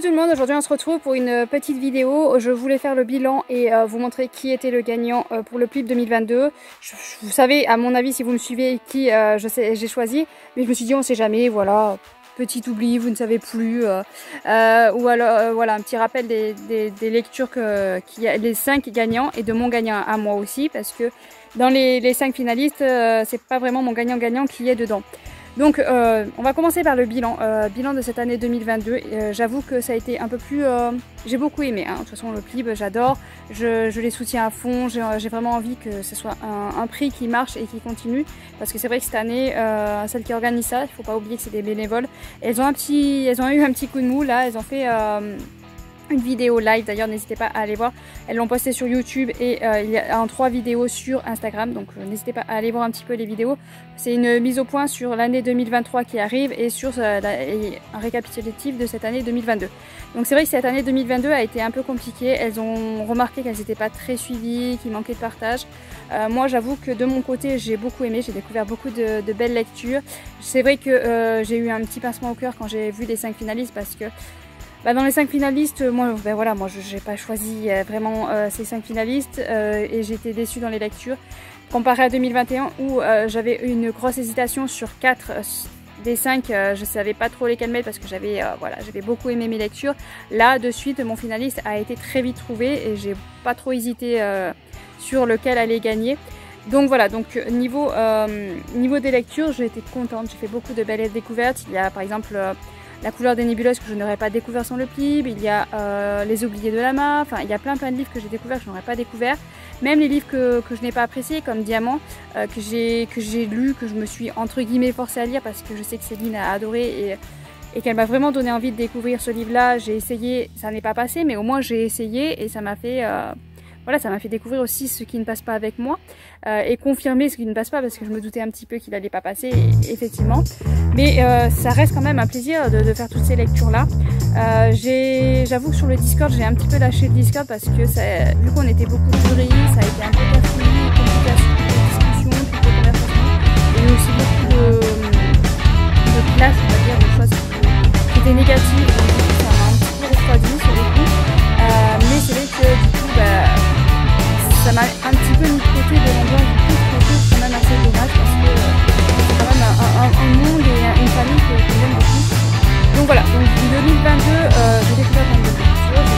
tout le monde, aujourd'hui on se retrouve pour une petite vidéo. Je voulais faire le bilan et vous montrer qui était le gagnant pour le PLIB 2022. Vous savez, à mon avis, si vous me suivez, qui j'ai choisi, mais je me suis dit on sait jamais, voilà, petit oubli, vous ne savez plus. Ou alors voilà, un petit rappel des lectures les 5 gagnants et de mon gagnant à moi aussi, parce que dans les 5 finalistes, c'est pas vraiment mon gagnant qui est dedans. Donc on va commencer par le bilan de cette année 2022. J'avoue que ça a été un peu plus... j'ai beaucoup aimé, hein. De toute façon le PLIB j'adore, je les soutiens à fond, j'ai vraiment envie que ce soit un prix qui marche et qui continue. Parce que c'est vrai que cette année, celles qui organisent ça, il ne faut pas oublier que c'est des bénévoles. Elles ont eu un petit coup de mou là, elles ont fait... une vidéo live, d'ailleurs n'hésitez pas à aller voir, elles l'ont posté sur YouTube et il y a en 3 vidéos sur Instagram, donc n'hésitez pas à aller voir un petit peu les vidéos. C'est une mise au point sur l'année 2023 qui arrive et sur un récapitulatif de cette année 2022. Donc c'est vrai que cette année 2022 a été un peu compliquée, elles ont remarqué qu'elles n'étaient pas très suivies, qu'il manquait de partage. Moi j'avoue que de mon côté j'ai beaucoup aimé, j'ai découvert beaucoup de belles lectures. C'est vrai que j'ai eu un petit pincement au cœur quand j'ai vu les 5 finalistes parce que dans les 5 finalistes, moi j'ai pas choisi vraiment ces 5 finalistes et j'étais déçue dans les lectures. Comparé à 2021 où j'avais une grosse hésitation sur 4 des 5, je savais pas trop lesquels mettre parce que j'avais beaucoup aimé mes lectures. Là de suite mon finaliste a été très vite trouvé et j'ai pas trop hésité sur lequel allait gagner. Donc voilà, donc niveau des lectures, j'ai été contente, j'ai fait beaucoup de belles découvertes. Il y a par exemple La couleur des nébuleuses que je n'aurais pas découvert sans le PLIB, il y a Les oubliés de Lama, enfin il y a plein de livres que j'ai découverts que je n'aurais pas découvert. Même les livres que je n'ai pas appréciés comme Diamant, que j'ai lu, que je me suis entre guillemets forcée à lire parce que je sais que Céline a adoré et qu'elle m'a vraiment donné envie de découvrir ce livre-là. J'ai essayé, ça n'est pas passé, mais au moins j'ai essayé et ça m'a fait... Voilà, ça m'a fait découvrir aussi ce qui ne passe pas avec moi et confirmer ce qui ne passe pas parce que je me doutais un petit peu qu'il n'allait pas passer, effectivement. Mais ça reste quand même un plaisir de faire toutes ces lectures-là. J'avoue que sur le Discord, j'ai un petit peu lâché le Discord parce que vu qu'on était beaucoup de jury, ça a été un peu casse-couille, complication, de discussion, de conversation et aussi beaucoup de clash, on va dire, de choses qui étaient négatives. Donc, ça m'a un petit peu refroidi sur le coup. Mais c'est vrai que du coup, ça m'a un petit peu mis de côté de l'ambiance du coup, je trouve quand même assez dommage parce que c'est quand même un monde et une famille que j'aime beaucoup. Donc voilà, donc 2022, j'ai découvert plein de lectures,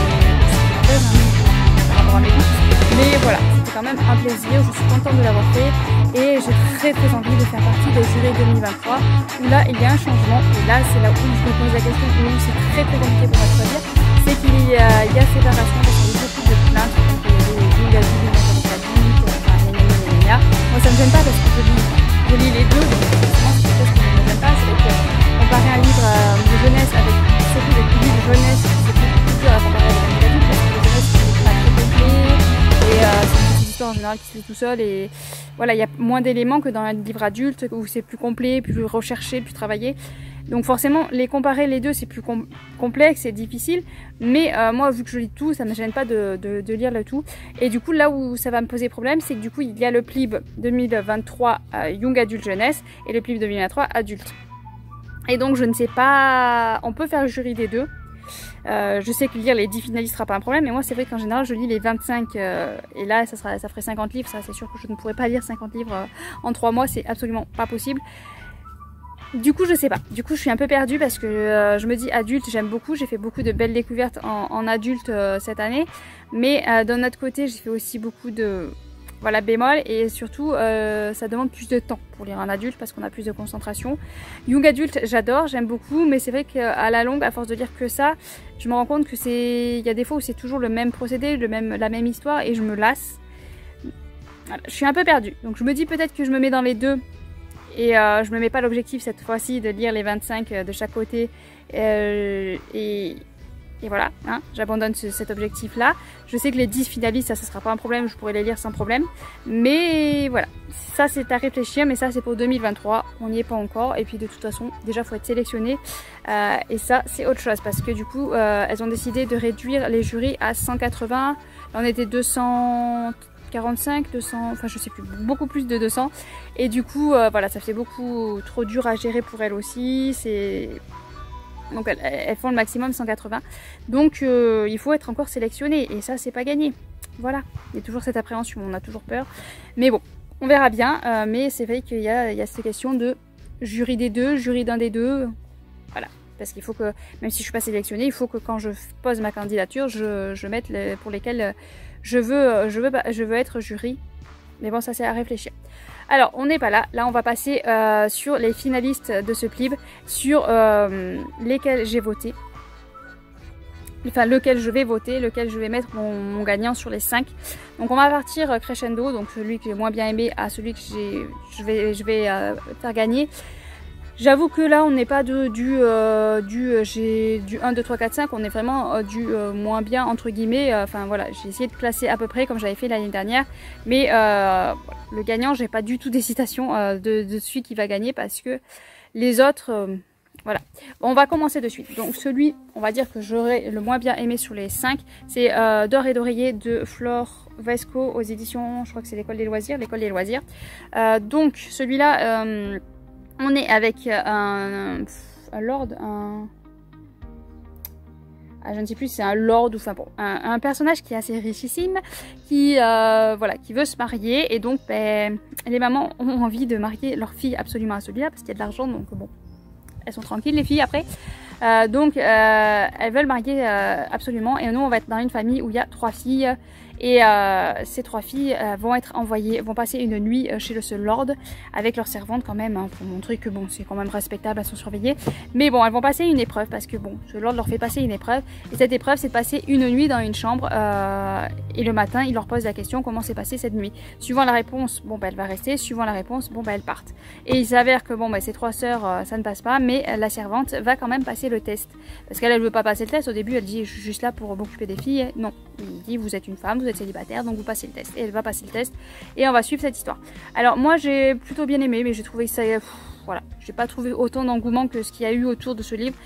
c'est par rapport à mes goûts, mais voilà, c'était quand même un plaisir, je suis contente de l'avoir fait et j'ai très envie de faire partie des jurys 2023 où là il y a un changement et là c'est là où je me pose la question où c'est très compliqué pour moi de choisir, c'est qu'il y a séparation parce qu'il y a beaucoup de plaintes, donc il y a des young adultes, moi ça me gêne pas parce que je lis les deux, donc forcément c'est quelque chose qui ne me gêne pas. C'est vrai que comparer un livre de jeunesse avec surtout des livres de jeunesse, c'est beaucoup plus dur à comparer avec un livre adulte parce que le jeunesse c'est pas très complet et c'est une petite histoire en général qui se lit tout seul et voilà, il y a moins d'éléments que dans un livre adulte où c'est plus complet, plus recherché, plus travaillé. Donc forcément, comparer les deux, c'est plus complexe, c'est difficile. Mais moi, vu que je lis tout, ça ne me gêne pas de lire le tout. Et du coup, là où ça va me poser problème, c'est que du coup, il y a le PLIB 2023 Young Adulte Jeunesse et le PLIB 2023 Adulte. Et donc, je ne sais pas... On peut faire le jury des deux. Je sais que lire les 10 finalistes sera pas un problème, mais moi c'est vrai qu'en général je lis les 25 et là ça ferait 50 livres, ça c'est sûr que je ne pourrais pas lire 50 livres en 3 mois, c'est absolument pas possible. Du coup je sais pas, du coup je suis un peu perdue parce que je me dis adulte j'aime beaucoup, j'ai fait beaucoup de belles découvertes en adulte cette année, mais d'un autre côté j'ai fait aussi beaucoup de... Voilà, bémol, et surtout ça demande plus de temps pour lire un adulte parce qu'on a plus de concentration. Young adulte, j'adore, j'aime beaucoup, mais c'est vrai qu'à la longue, à force de lire que ça, je me rends compte que il y a des fois où c'est toujours le même procédé, la même histoire, et je me lasse. Voilà, je suis un peu perdue, donc je me dis peut-être que je me mets dans les deux, et je me mets pas l'objectif cette fois-ci de lire les 25 de chaque côté, et voilà, hein, j'abandonne cet objectif-là. Je sais que les 10 finalistes, ça sera pas un problème, je pourrais les lire sans problème. Mais voilà, ça c'est à réfléchir, mais ça c'est pour 2023, on n'y est pas encore. Et puis de toute façon, déjà il faut être sélectionné. Et ça c'est autre chose, parce que du coup, elles ont décidé de réduire les jurys à 180. Là on était 245, 200, enfin je sais plus, beaucoup plus de 200. Et du coup, voilà, ça fait beaucoup trop dur à gérer pour elles aussi. Donc elles font le maximum 180. Donc il faut être encore sélectionné et ça c'est pas gagné. Voilà, il y a toujours cette appréhension, on a toujours peur. Mais bon, on verra bien. Mais c'est vrai qu'il y a cette question de jury des deux, jury d'un des deux. Voilà, parce qu'il faut que, même si je suis pas sélectionnée, il faut que quand je pose ma candidature, je mette pour lesquels je veux être jury. Mais bon, ça c'est à réfléchir. Alors, on n'est pas là. Là, on va passer sur les finalistes de ce PLIB, sur lesquels j'ai voté. Enfin, lequel je vais voter, lequel je vais mettre mon gagnant sur les 5. Donc, on va partir crescendo, donc celui que j'ai moins bien aimé à celui que je vais faire gagner. J'avoue que là, on n'est pas du 1, 2, 3, 4, 5, on est vraiment du moins bien, entre guillemets. Enfin voilà, j'ai essayé de classer à peu près comme j'avais fait l'année dernière. Mais le gagnant, j'ai pas du tout d'hésitation de celui qui va gagner parce que les autres, voilà. Bon, on va commencer de suite. Donc celui, on va dire que j'aurais le moins bien aimé sur les 5, c'est D'or et d'oreiller de Flore Vesco aux éditions, je crois que c'est l'école des loisirs. Donc celui-là... on est avec un lord, je ne sais plus si c'est un lord ou enfin bon, un personnage qui est assez richissime, qui voilà, qui veut se marier et donc ben, les mamans ont envie de marier leur fille absolument à celui-là parce qu'il y a de l'argent donc bon, elles sont tranquilles les filles après. Donc elles veulent marier absolument et nous on va être dans une famille où il y a 3 filles. Et ces 3 filles vont être envoyées, vont passer une nuit chez ce lord avec leur servante quand même, hein, pour montrer que bon, c'est quand même respectable, elles sont surveillées. Mais bon, elles vont passer une épreuve parce que bon, ce lord leur fait passer une épreuve. Et cette épreuve, c'est de passer une nuit dans une chambre et le matin, il leur pose la question comment s'est passée cette nuit. Suivant la réponse, bon bah elle va rester. Suivant la réponse, bon bah elles partent. Et il s'avère que bon bah ces 3 sœurs, ça ne passe pas, mais la servante va quand même passer le test. Parce qu'elle ne veut pas passer le test. Au début, elle dit je suis juste là pour m'occuper des filles. Non, il dit vous êtes une femme, vous êtes célibataire, donc vous passez le test. Et elle va passer le test et on va suivre cette histoire. Alors moi j'ai plutôt bien aimé, mais j'ai trouvé que ça, voilà, j'ai pas trouvé autant d'engouement que ce qu'il y a eu autour de ce livre.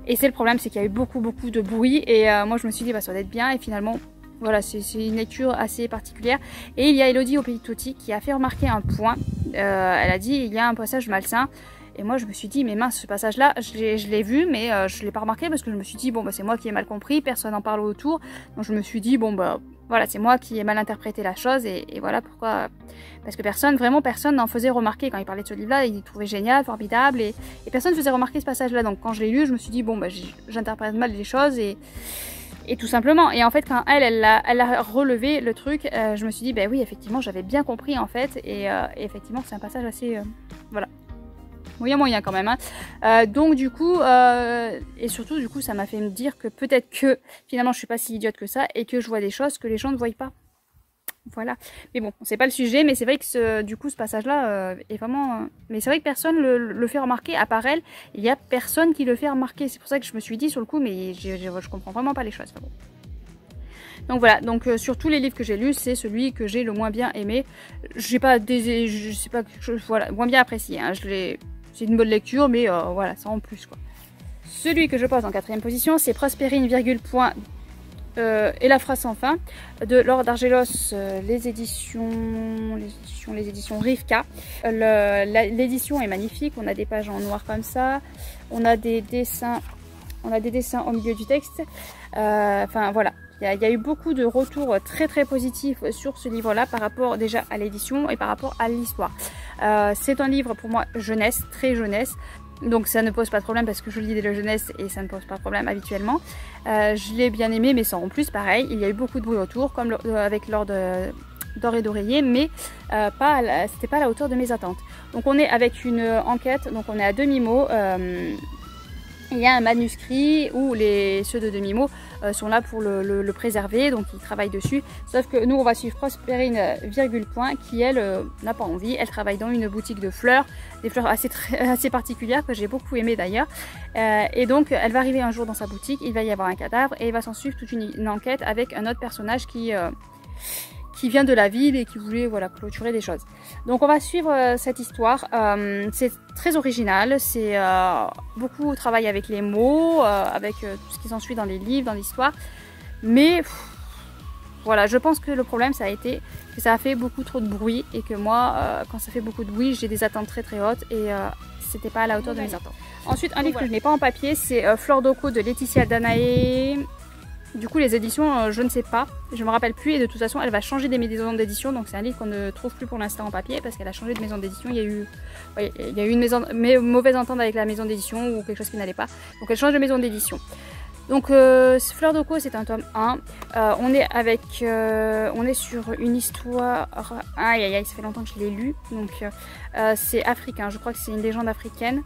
Et c'est le problème, c'est qu'il y a eu beaucoup de bruit et moi je me suis dit bah ça doit être bien et finalement voilà, c'est une lecture assez particulière. Et il y a Elodie au Pays de Toti qui a fait remarquer un point. Elle a dit il y a un passage malsain. Et moi je me suis dit mais mince, ce passage là je l'ai vu mais je l'ai pas remarqué parce que je me suis dit bon bah c'est moi qui ai mal compris, personne n'en parle autour. Donc je me suis dit bon bah voilà, c'est moi qui ai mal interprété la chose et voilà pourquoi. Parce que vraiment personne n'en faisait remarquer. Quand il parlait de ce livre là, il trouvait génial, formidable et personne ne faisait remarquer ce passage là. Donc quand je l'ai lu je me suis dit bon bah j'interprète mal les choses et tout simplement. Et en fait quand elle a relevé le truc, je me suis dit bah oui effectivement j'avais bien compris en fait et effectivement c'est un passage assez voilà, moyen quand même hein. Donc du coup et surtout du coup ça m'a fait me dire que peut-être que finalement je suis pas si idiote que ça et que je vois des choses que les gens ne voient pas. Voilà, mais bon c'est pas le sujet, mais c'est vrai que du coup ce passage là est vraiment mais c'est vrai que personne le fait remarquer à part elle. Il y a personne qui le fait remarquer, c'est pour ça que je me suis dit sur le coup mais je comprends vraiment pas les choses. Enfin, bon. Donc voilà, donc sur tous les livres que j'ai lus, c'est celui que j'ai le moins bien aimé. J'ai pas je sais pas quelque chose, voilà, moins bien apprécié hein. C'est une bonne lecture, mais voilà, ça en plus quoi. Celui que je pose en 4e position, c'est Prospérine, point et la phrase sans fin de Laure d'Argelos, les éditions Rivka. L'édition est magnifique, on a des pages en noir comme ça, on a des dessins au milieu du texte. Enfin voilà. Il y a eu beaucoup de retours très positifs sur ce livre-là par rapport déjà à l'édition et par rapport à l'histoire. C'est un livre pour moi jeunesse, très jeunesse. Donc ça ne pose pas de problème parce que je lis de la jeunesse et ça ne pose pas de problème habituellement. Je l'ai bien aimé mais sans en plus pareil. Il y a eu beaucoup de bruit autour comme avec Lord d'or et d'oreiller mais c'était pas à la hauteur de mes attentes. Donc on est avec une enquête, donc on est à demi-mot. Il y a un manuscrit où ceux de demi-mot sont là pour le préserver, donc ils travaillent dessus. Sauf que nous, on va suivre Prospérine, point, qui elle n'a pas envie. Elle travaille dans une boutique de fleurs, des fleurs assez particulières que j'ai beaucoup aimé d'ailleurs. Et donc, elle va arriver un jour dans sa boutique, il va y avoir un cadavre et il va s'en suivre toute une enquête avec un autre personnage qui vient de la ville et qui voulait voilà, clôturer des choses. Donc on va suivre cette histoire. C'est très original, c'est beaucoup travail avec les mots, avec tout ce qui s'ensuit dans les livres, dans l'histoire. Mais voilà, je pense que le problème ça a été que ça a fait beaucoup trop de bruit et que moi, quand ça fait beaucoup de bruit, j'ai des attentes très hautes et c'était pas à la hauteur de mes attentes. Ensuite, un livre que je n'ai pas en papier, c'est Fleur d'Oko de Laetitia Danae. Du coup, les éditions, je ne sais pas, je me rappelle plus, et de toute façon, elle va changer des maisons d'édition, donc c'est un livre qu'on ne trouve plus pour l'instant en papier parce qu'elle a changé de maison d'édition. Il y a eu une mauvaise entente avec la maison d'édition ou quelque chose qui n'allait pas, donc elle change de maison d'édition. Donc Fleur d'Oko, c'est un tome 1. On est sur une histoire. Aïe aïe aïe, ça fait longtemps que je l'ai lu, donc c'est africain, je crois que c'est une légende africaine.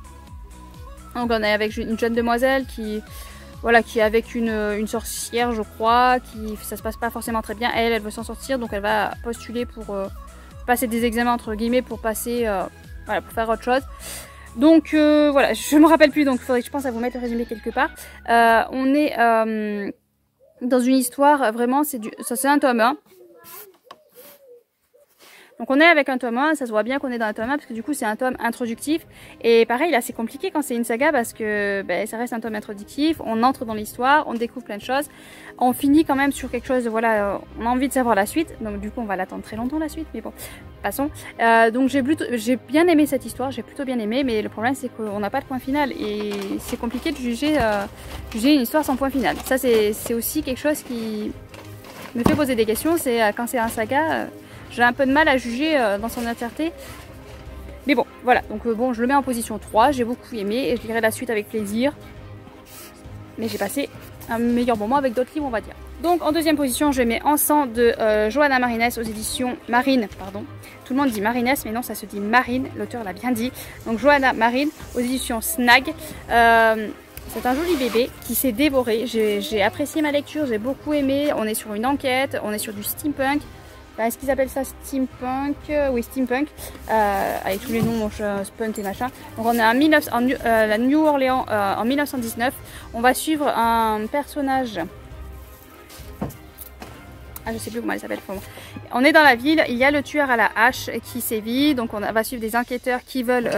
Donc on est avec une jeune demoiselle qui est avec une sorcière, je crois, ça se passe pas forcément très bien. Elle veut s'en sortir, donc elle va postuler pour passer des examens entre guillemets pour passer, pour faire autre chose. Donc voilà, je me rappelle plus, donc il faudrait que je pense à vous mettre le résumé quelque part. On est dans une histoire, vraiment, c'est un tome 1. Donc on est avec un tome 1, ça se voit bien qu'on est dans un tome 1 parce que du coup c'est un tome introductif. Et pareil, là c'est compliqué quand c'est une saga parce que ça reste un tome introductif, on entre dans l'histoire, on découvre plein de choses. On finit quand même sur quelque chose, voilà, on a envie de savoir la suite. Donc du coup on va l'attendre très longtemps la suite, mais bon, passons. Donc j'ai bien aimé cette histoire, j'ai plutôt bien aimé, mais le problème c'est qu'on n'a pas de point final. Et c'est compliqué de juger une histoire sans point final. Ça c'est aussi quelque chose qui me fait poser des questions, c'est quand c'est un saga... j'ai un peu de mal à juger dans son entièreté. Mais bon, voilà. Donc bon, je le mets en position 3. J'ai beaucoup aimé et je lirai la suite avec plaisir. Mais j'ai passé un meilleur moment avec d'autres livres, on va dire. Donc en deuxième position, je mets En sang de Johanna Marines aux éditions Marine. Pardon. Tout le monde dit Marines, mais non, ça se dit Marine. L'auteur l'a bien dit. Donc Johanna Marine aux éditions Snag. C'est un joli bébé qui s'est dévoré. J'ai apprécié ma lecture, j'ai beaucoup aimé. On est sur une enquête, on est sur du steampunk. Est-ce qu'ils appellent ça steampunk? Oui, steampunk, avec tous les noms, spunk et machin. Donc on est à la New Orleans en 1919. On va suivre un personnage... je sais plus comment elle s'appelle. On est dans la ville, il y a le tueur à la hache qui sévit. Donc on va suivre des enquêteurs qui veulent...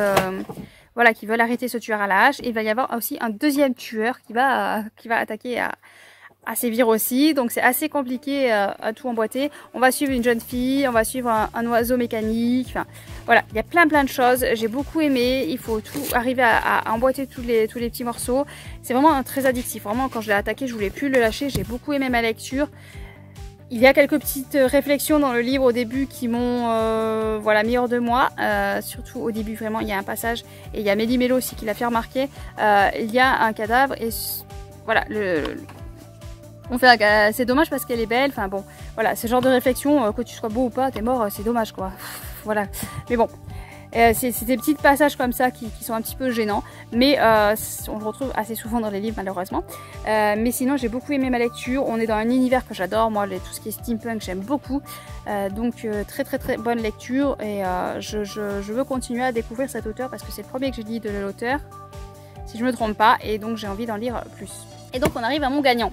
qui veulent arrêter ce tueur à la hache. Et il va y avoir aussi un deuxième tueur qui va attaquer à sévir aussi, donc c'est assez compliqué à tout emboîter. On va suivre une jeune fille, on va suivre un oiseau mécanique, enfin voilà, il y a plein de choses. J'ai beaucoup aimé, il faut tout arriver à emboîter tous les petits morceaux. C'est vraiment très addictif, vraiment quand je l'ai attaqué je voulais plus le lâcher, j'ai beaucoup aimé ma lecture. Il y a quelques petites réflexions dans le livre au début qui m'ont mis hors de moi, surtout au début vraiment il y a un passage, et il y a Mélie Mélo aussi qui l'a fait remarquer, il y a un cadavre et voilà, c'est dommage parce qu'elle est belle, enfin bon, voilà, ce genre de réflexion, que tu sois beau ou pas, t'es mort, c'est dommage quoi, voilà, mais bon, c'est des petits passages comme ça qui sont un petit peu gênants, mais on le retrouve assez souvent dans les livres malheureusement, mais sinon j'ai beaucoup aimé ma lecture, on est dans un univers que j'adore, moi tout ce qui est steampunk j'aime beaucoup, donc très bonne lecture, et je veux continuer à découvrir cet auteur parce que c'est le premier que j'ai lu de l'auteur, si je me trompe pas, et donc j'ai envie d'en lire plus. Et donc on arrive à mon gagnant.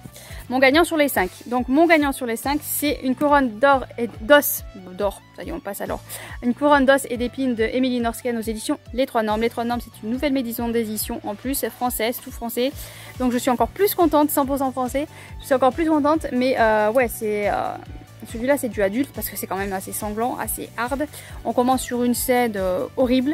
Mon gagnant sur les 5. Donc mon gagnant sur les 5, c'est une couronne d'or et d'os. D'or, ça y est, on passe à l'or. Une couronne d'os et d'épines de Émilie Norsken aux éditions Les Trois Normes. Les Trois Normes, c'est une nouvelle maison d'édition en plus, c'est française, tout français. Donc je suis encore plus contente, 100% français. Je suis encore plus contente, mais ouais, c'est... celui-là c'est du adulte parce que c'est quand même assez sanglant, assez hard. On commence sur une scène horrible.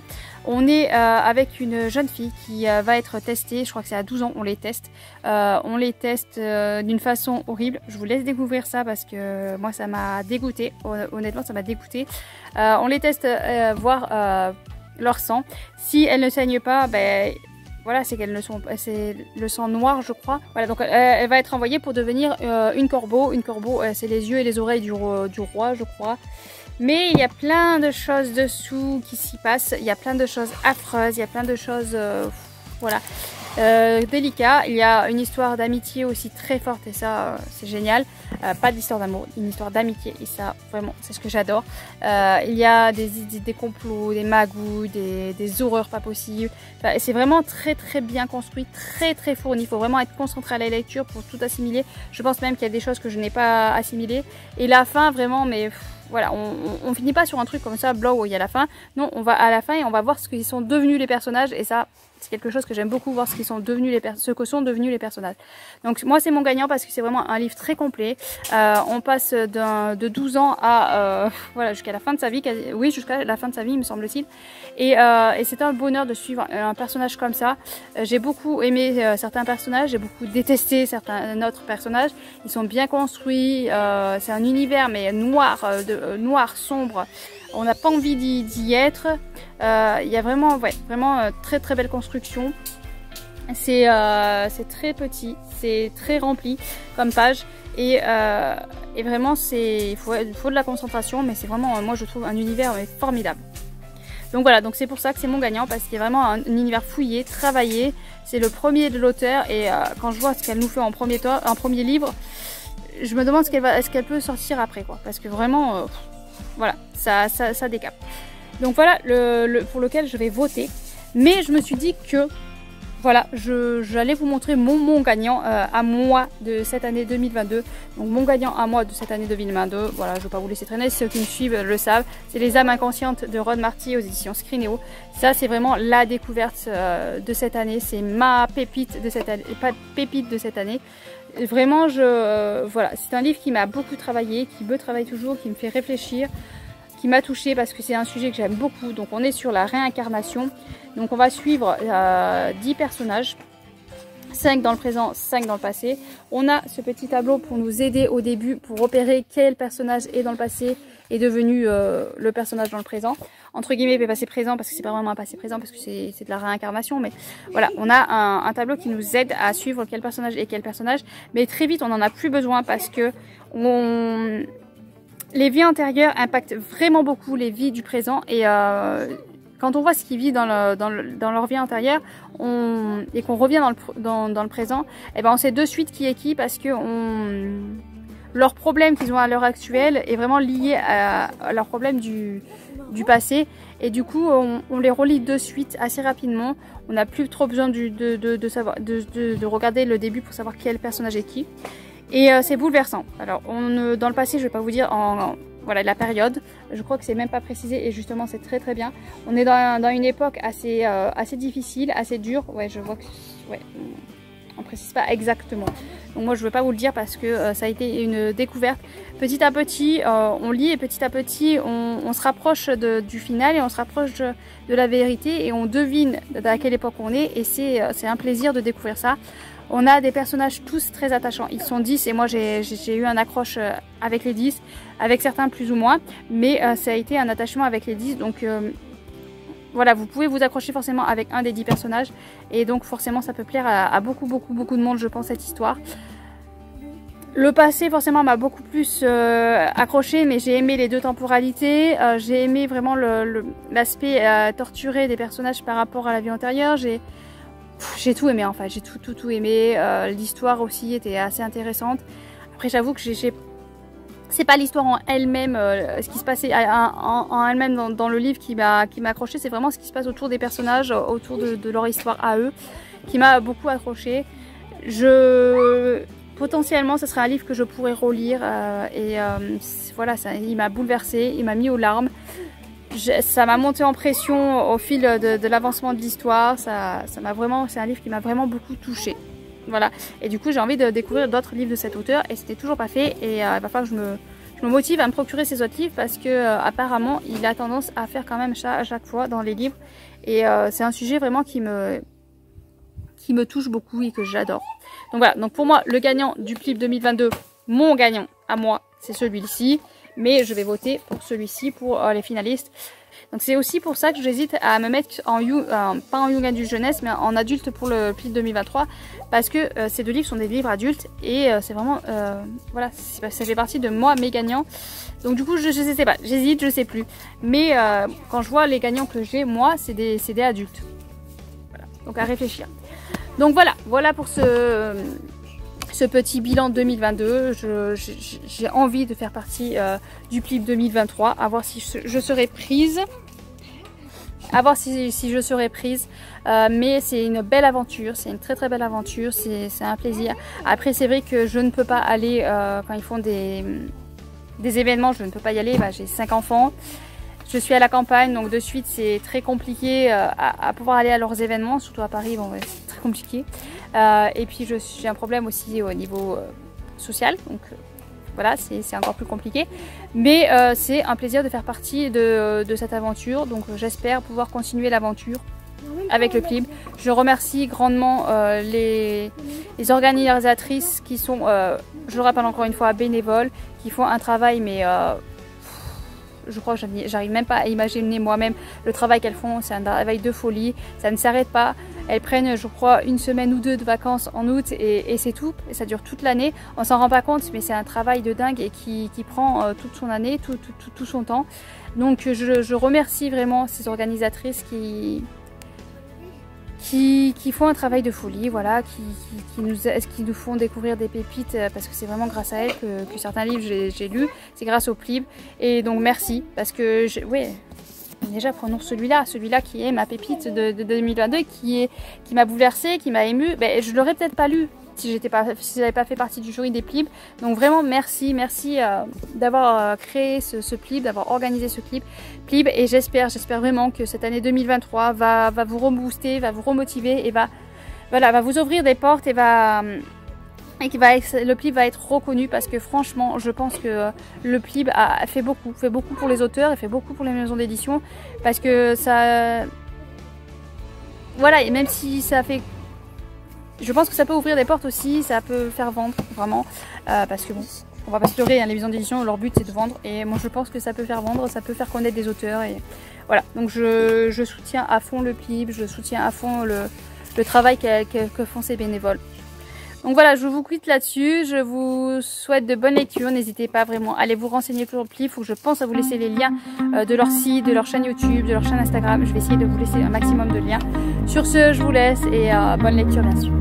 On est avec une jeune fille qui va être testée, je crois que c'est à 12 ans on les teste. On les teste d'une façon horrible. Je vous laisse découvrir ça parce que moi ça m'a dégoûté, honnêtement ça m'a dégoûté. On les teste, voir leur sang. Si elles ne saignent pas, voilà, c'est qu'elles ne sont, c'est le sang noir, je crois. Voilà, donc elle va être envoyée pour devenir une corbeau. Une corbeau, c'est les yeux et les oreilles du roi, je crois. Mais il y a plein de choses dessous qui s'y passent. Il y a plein de choses affreuses. Il y a plein de choses, voilà, délicates. Il y a une histoire d'amitié aussi très forte et ça, c'est génial. Pas d'histoire d'amour, une histoire d'amitié et ça, vraiment, c'est ce que j'adore. Il y a des complots, des magouilles, des horreurs pas possibles. Enfin, c'est vraiment très bien construit, très fourni. Il faut vraiment être concentré à la lecture pour tout assimiler. Je pense même qu'il y a des choses que je n'ai pas assimilées. Et la fin, vraiment, mais... voilà, on finit pas sur un truc comme ça, blanc, où il y a la fin. Non, on va à la fin et on va voir ce qu'ils sont devenus les personnages. Et ça, c'est quelque chose que j'aime beaucoup, voir ce que sont devenus les personnages. Donc moi c'est mon gagnant parce que c'est vraiment un livre très complet. On passe de 12 ans à voilà, jusqu'à la fin de sa vie, oui, jusqu'à la fin de sa vie, me semble-t-il. Et c'est un bonheur de suivre un personnage comme ça. J'ai beaucoup aimé certains personnages, j'ai beaucoup détesté certains autres personnages. Ils sont bien construits, c'est un univers mais noir, noir, sombre. On n'a pas envie d'y être. Il y a vraiment, ouais, vraiment très très belle construction. C'est très petit, c'est très rempli comme page et vraiment il faut de la concentration, mais c'est vraiment, moi je trouve, un univers formidable. Donc voilà, donc c'est pour ça que c'est mon gagnant, parce qu'il y a vraiment un univers fouillé, travaillé. C'est le premier de l'auteur et quand je vois ce qu'elle nous fait en premier livre, je me demande est-ce qu'elle peut sortir après, quoi, parce que vraiment, voilà, ça décape. Donc voilà pour lequel je vais voter. Mais je me suis dit que voilà, j'allais vous montrer mon gagnant à moi de cette année 2022. Donc mon gagnant à moi de cette année 2022, voilà, je ne vais pas vous laisser traîner, ceux qui me suivent le savent. C'est Les âmes inconscientes de Rod Marty aux éditions Scrinéo. Ça c'est vraiment la découverte de cette année, c'est ma pépite de cette année, pas pépite de cette année. Vraiment, voilà, c'est un livre qui m'a beaucoup travaillé, qui me travaille toujours, qui me fait réfléchir, qui m'a touchée parce que c'est un sujet que j'aime beaucoup. Donc on est sur la réincarnation. Donc on va suivre 10 personnages, 5 dans le présent, 5 dans le passé. On a ce petit tableau pour nous aider au début, pour repérer quel personnage est dans le passé est devenu le personnage dans le présent. Entre guillemets, passé présent, parce que c'est pas vraiment un passé présent, parce que c'est de la réincarnation. Mais voilà, on a un tableau qui nous aide à suivre quel personnage est quel personnage. Mais très vite, on n'en a plus besoin parce que les vies antérieures impactent vraiment beaucoup les vies du présent. Et quand on voit ce qui vit dans leur vie antérieure et qu'on revient dans le présent, et ben on sait de suite qui est qui, parce que leur problème qu'ils ont à l'heure actuelle est vraiment lié à leur problème du passé. Et du coup, on les relie de suite assez rapidement. On n'a plus trop besoin de regarder le début pour savoir quel personnage est qui. Et c'est bouleversant. Alors, dans le passé, je vais pas vous dire voilà la période. Je crois que c'est même pas précisé et justement c'est très très bien. On est dans une époque assez difficile, assez dure. Ouais, je vois que ouais, on précise pas exactement. Donc moi je veux pas vous le dire parce que ça a été une découverte. Petit à petit, on lit et petit à petit on se rapproche du final et on se rapproche de la vérité et on devine à quelle époque on est, et c'est un plaisir de découvrir ça. On a des personnages tous très attachants. Ils sont 10 et moi j'ai eu un accroche avec les 10, avec certains plus ou moins, mais ça a été un attachement avec les 10. Donc voilà, vous pouvez vous accrocher forcément avec un des 10 personnages et donc forcément ça peut plaire à beaucoup de monde, je pense, cette histoire. Le passé forcément m'a beaucoup plus accroché, mais j'ai aimé les deux temporalités, j'ai aimé vraiment l'aspect torturé des personnages par rapport à la vie antérieure. J'ai tout aimé en fait, j'ai tout aimé. L'histoire aussi était assez intéressante. Après j'avoue que c'est pas l'histoire en elle-même, ce qui se passait en elle-même dans le livre qui m'a accroché, c'est vraiment ce qui se passe autour des personnages, autour de leur histoire à eux, qui m'a beaucoup accroché. Potentiellement ce serait un livre que je pourrais relire voilà, il m'a bouleversée, il m'a mis aux larmes. Ça m'a monté en pression au fil de l'avancement de l'histoire. C'est un livre qui m'a vraiment beaucoup touchée. Voilà. Et du coup, j'ai envie de découvrir d'autres livres de cet auteur et c'était toujours pas fait. Et il va falloir que je me motive à me procurer ces autres livres parce que apparemment, il a tendance à faire quand même ça à chaque fois dans les livres. Et c'est un sujet vraiment qui me touche beaucoup et que j'adore. Donc voilà. Donc pour moi, le gagnant du PLIP 2022, mon gagnant à moi, c'est celui-ci. Mais je vais voter pour celui-ci, pour les finalistes. Donc c'est aussi pour ça que j'hésite à me mettre pas en young adulte jeunesse, mais en adulte pour le PLIP 2023. Parce que ces deux livres sont des livres adultes et c'est vraiment, voilà, ça fait partie de moi, mes gagnants. Donc du coup, je sais pas, j'hésite, je sais plus. Mais quand je vois les gagnants que j'ai, moi, c'est des adultes. Voilà, donc à réfléchir. Donc voilà pour ce petit bilan 2022. J'ai envie de faire partie du PLIP 2023, à voir si je serai prise. À voir si je serai prise. Mais c'est une belle aventure, c'est une très très belle aventure, c'est un plaisir. Après c'est vrai que je ne peux pas aller quand ils font des événements, je ne peux pas y aller, j'ai 5 enfants. Je suis à la campagne, donc de suite c'est très compliqué à pouvoir aller à leurs événements, surtout à Paris, bon, ouais, c'est très compliqué. Et puis j'ai un problème aussi au niveau social, donc voilà, c'est encore plus compliqué. Mais c'est un plaisir de faire partie de cette aventure, donc j'espère pouvoir continuer l'aventure avec le PLIB. Je remercie grandement les organisatrices qui sont, je le rappelle encore une fois, bénévoles, qui font un travail, mais je crois que j'arrive même pas à imaginer moi-même le travail qu'elles font. C'est un travail de folie, ça ne s'arrête pas. Elles prennent, je crois, une semaine ou deux de vacances en août et c'est tout. Et ça dure toute l'année. On s'en rend pas compte, mais c'est un travail de dingue et qui prend toute son année, tout son temps. Donc je remercie vraiment ces organisatrices qui font un travail de folie, voilà, qui nous font découvrir des pépites, parce que c'est vraiment grâce à elles que certains livres j'ai lus, c'est grâce au PLIB. Et donc merci, parce que, ouais, déjà prenons celui-là qui est ma pépite de 2022, qui m'a bouleversée, qui m'a émue. Ben, je l'aurais peut-être pas lu si j'avais pas fait partie du jury des PLIB. Donc vraiment merci d'avoir créé ce PLIB, d'avoir organisé ce PLIB, et j'espère vraiment que cette année 2023 va vous rebooster, va vous remotiver et va vous ouvrir des portes et le PLIB va être reconnu, parce que franchement je pense que le PLIB fait beaucoup pour les auteurs et fait beaucoup pour les maisons d'édition, parce que ça, voilà, et même si ça fait, je pense que ça peut ouvrir des portes aussi, ça peut faire vendre vraiment, parce que bon, on va pas se leurrer, hein, les maisons d'édition, leur but c'est de vendre, et moi je pense que ça peut faire vendre, ça peut faire connaître des auteurs, et voilà. Donc je soutiens à fond le PLIB, je soutiens à fond le travail que font ces bénévoles. Donc voilà, je vous quitte là-dessus, je vous souhaite de bonnes lectures, n'hésitez pas vraiment à aller vous renseigner sur le PLIB, il faut que je pense à vous laisser les liens de leur site, de leur chaîne YouTube, de leur chaîne Instagram, je vais essayer de vous laisser un maximum de liens. Sur ce, je vous laisse et bonne lecture bien sûr.